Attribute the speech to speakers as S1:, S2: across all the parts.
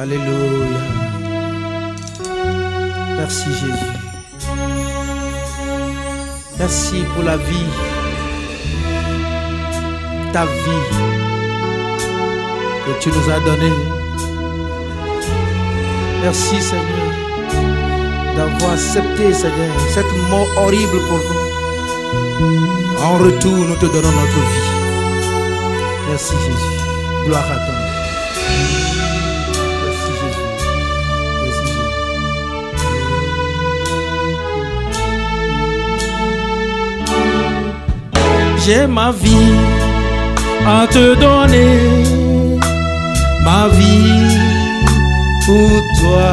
S1: Alléluia. Merci Jésus. Merci pour la vie. Ta vie que tu nous as donnée. Merci Seigneur d'avoir accepté Seigneur cette mort horrible pour nous. En retour nous te donnons notre vie. Merci Jésus. Gloire à toi. Merci Jésus. Merci Jésus. J'ai ma vie à te donner, ma vie pour toi,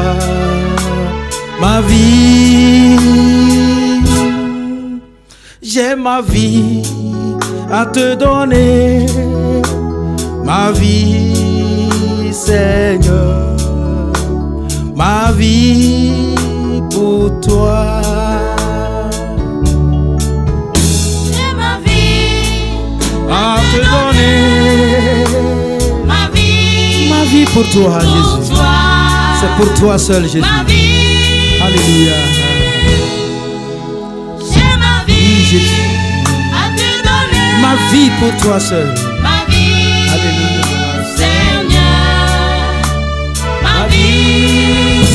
S1: ma vie. J'ai ma vie à te donner, ma vie, Seigneur, ma vie pour toi.
S2: J'ai ma vie
S1: À te donner,
S2: ma
S1: vie pour toi, Jésus. C'est pour toi seul, Jésus.
S2: Ma vie,
S1: Alléluia.
S2: j'ai ma vie
S1: Jésus.
S2: à te donner,
S1: Ma vie pour toi seul.
S2: ma vie,
S1: Alléluia.
S2: Seigneur, ma vie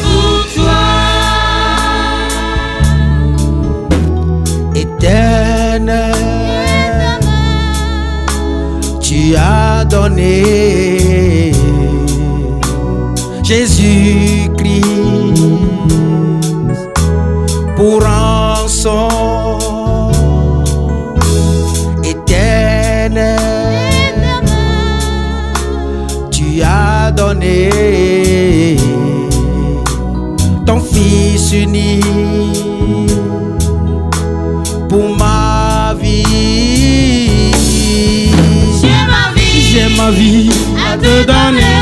S2: pour toi.
S1: Éternel, tu as donné Jésus-Christ pour rançon. Éternel, tu as donné ton Fils unique pour ma vie. J'ai ma vie
S2: À te donner,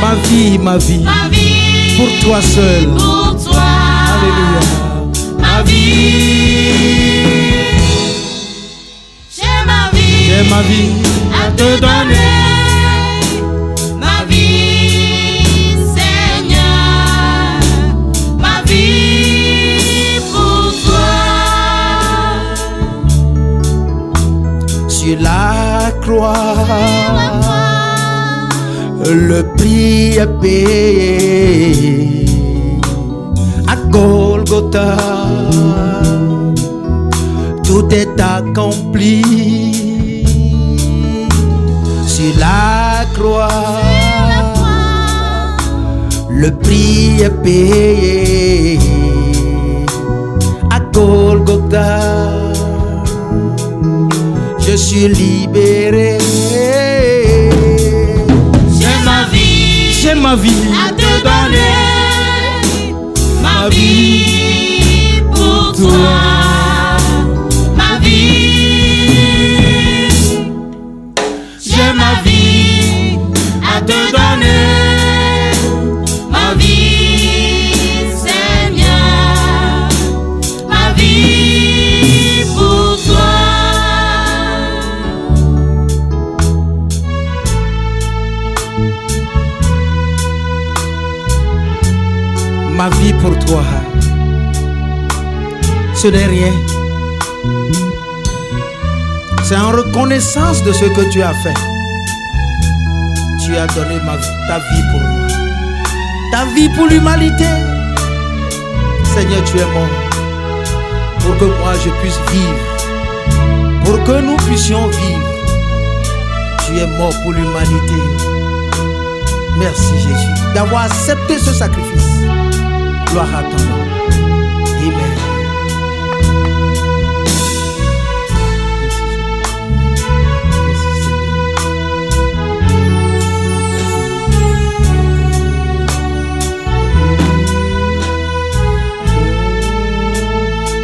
S1: ma vie
S2: ma vie
S1: pour toi seul.
S2: pour toi.
S1: Alléluia.
S2: Ma vie, j'ai ma vie
S1: à te donner.
S2: ma vie, Seigneur, ma vie pour toi.
S1: Sur la croix, le prix est payé. À Golgotha, tout est accompli. Sur la croix, le prix est payé. À Golgotha, je suis libéré. J'ai ma vie
S2: À te donner, ma vie pour toi, ma vie. J'ai ma vie à te donner, ma vie, Seigneur, ma vie pour toi.
S1: ma vie pour toi. Ce n'est rien. C'est en reconnaissance de ce que tu as fait. Tu as donné ta vie pour moi. Ta vie pour l'humanité. Seigneur, tu es mort pour que moi je puisse vivre. Pour que nous puissions vivre. Tu es mort pour l'humanité. Merci Jésus d'avoir accepté ce sacrifice. Gloire à ton nom. Amen.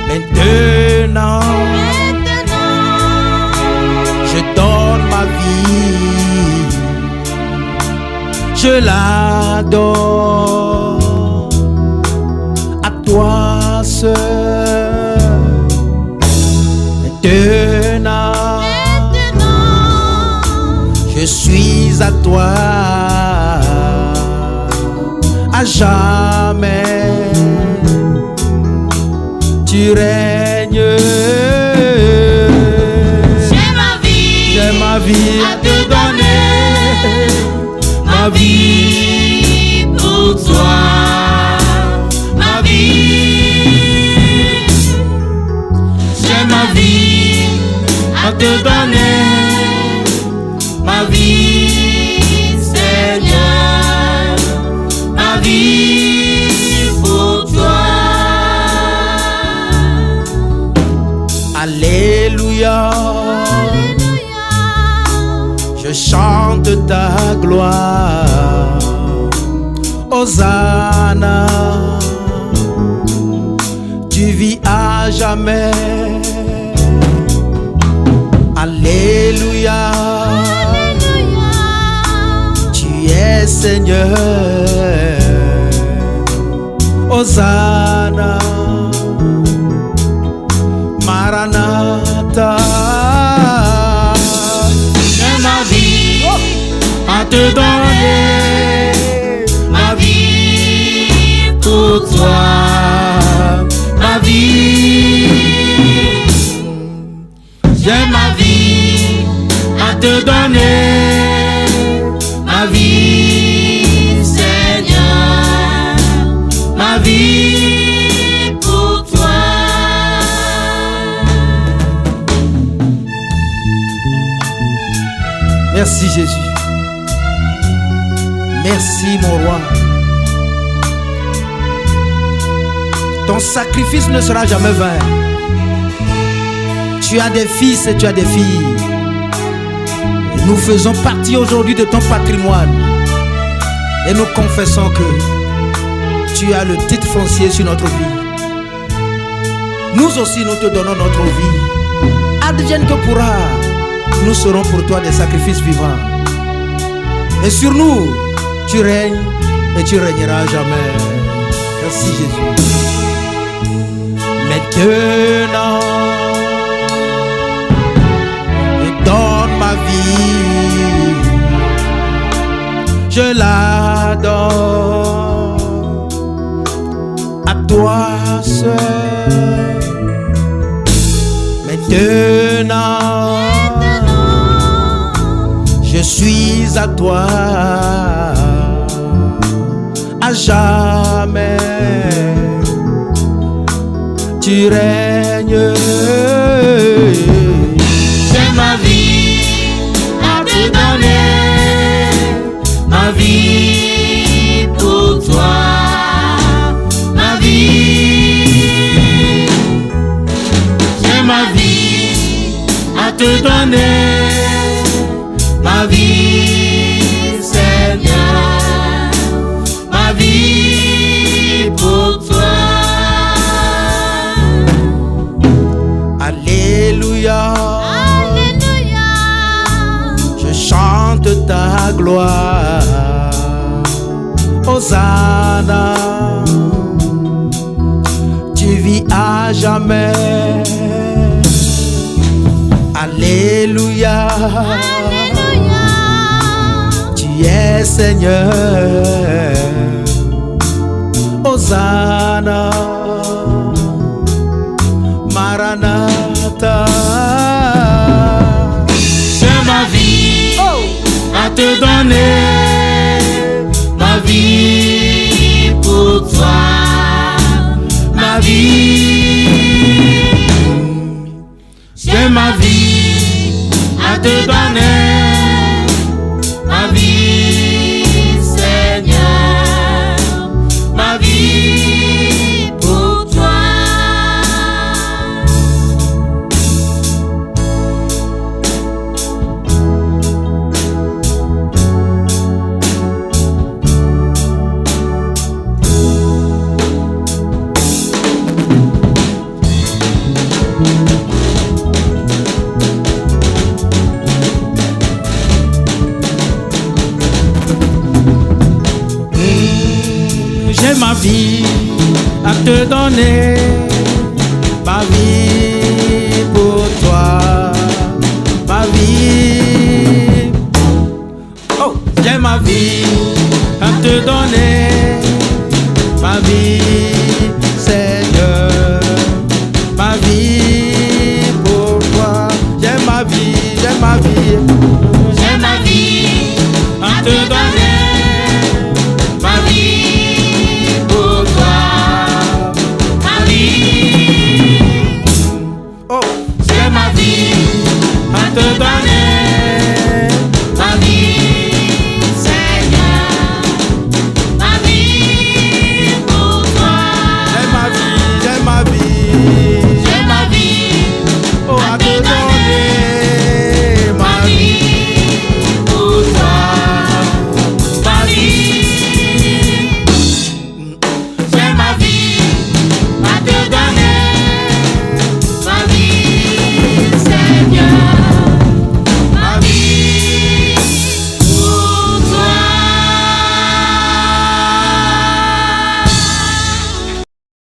S1: Maintenant, je donne ma vie, je la donne à toi seul. Maintenant, je suis à toi. jamais. Tu règnes. J'ai ma vie
S2: à te donner, ma vie pour toi, ma vie. J'ai ma vie à te donner, ma vie, Seigneur, ma vie pour toi.
S1: Alléluia. Je chante ta gloire, Hosanna. Tu vis à jamais. Alléluia. Tu es Seigneur, Hosanna. Maranatha.
S2: À te donner ma vie pour toi, ma vie. J'ai ma vie à te donner, ma vie, Seigneur, ma vie pour toi.
S1: Merci Jésus. Merci mon roi. Ton sacrifice ne sera jamais vain. Tu as des fils et tu as des filles. Et nous faisons partie aujourd'hui de ton patrimoine. Et nous confessons que tu as le titre foncier sur notre vie. Nous aussi nous te donnons notre vie. Advienne que pourra, nous serons pour toi des sacrifices vivants. Et sur nous, tu règnes et tu régneras jamais. Merci Jésus. Maintenant, je donne ma vie. Je la donne à toi seul. Maintenant, je suis à toi. À jamais tu règnes.
S2: J'ai ma vie à te donner, ma vie pour toi, ma vie. J'ai ma vie à te donner, ma vie, Seigneur, ma vie pour toi.
S1: Alléluia.
S2: Alléluia.
S1: Je chante ta gloire, Hosanna. Tu vis à jamais. Alléluia.
S2: Alléluia.
S1: Tu es Seigneur, Hosanna. Maranatha.
S2: J'ai ma vie à te donner, ma vie pour toi, ma vie. J'ai ma vie à te donner, ma vie, Seigneur, ma vie pour toi.
S1: J'ai ma vie à te donner, ma vie pour toi, ma vie. Oh, j'ai ma vie à te donner,
S2: te donner